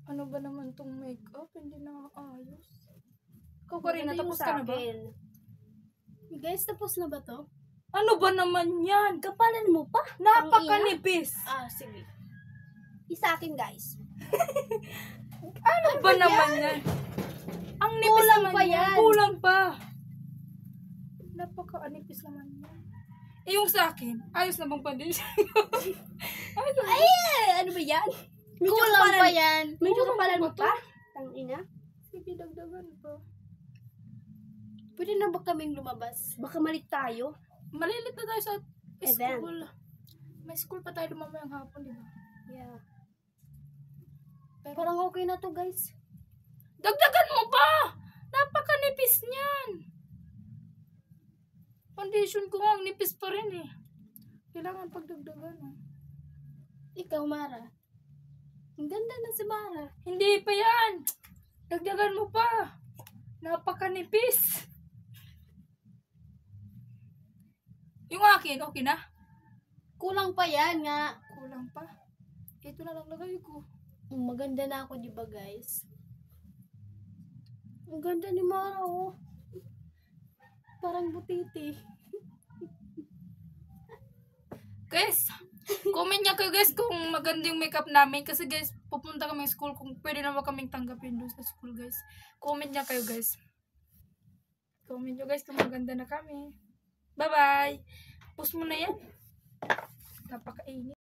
Ano ba naman tong makeup? Hindi nakakaayos. Ikaw, Karina, tapos ka na ba? Guys, tapos na ba to? Ano ba naman yan? Kapalan mo pa? Napakanipis. Sige. Isa akin, guys. Ano ba naman yan? Ang nipis Kulang naman pa yan. yan. Kulang pa. Napaka-anipis naman yan. Eh, yung sa akin, ayos na bang foundation? Ano ba yan? Kulang pa yan. Medyo kapalan mo pa? Tangina. Sige, dagdagan pa. Pwede na ba kaming lumabas? Baka malit tayo. Malilit na tayo sa Event. school. May school pa tayo mamayang hapon, di ba? Yeah. Parang okay na to, guys. Dagdagan mo pa! Napakanipis niyan. Foundation ko nga, ang nipis pa rin eh. Kailangan pagdagdagan. Ikaw, Mara. Ang ganda na si Mara. Hindi pa yan. Dagdagan mo pa. Napakanipis. Yung akin, okay na? Kulang pa yan nga. Kulang pa. Ito na lang lagay ko. Maganda na ako, di ba, guys? Ang ganda ni Mara, oh. Parang butiti. Guys, comment niya kayo guys kung maganda yung makeup namin. Kasi guys, pupunta kami school kung pwede naman kaming tanggapin doon sa school guys. Comment niya kayo guys. Comment nyo guys kung maganda na kami. Bye-bye. Post mo na yan. Napakainit.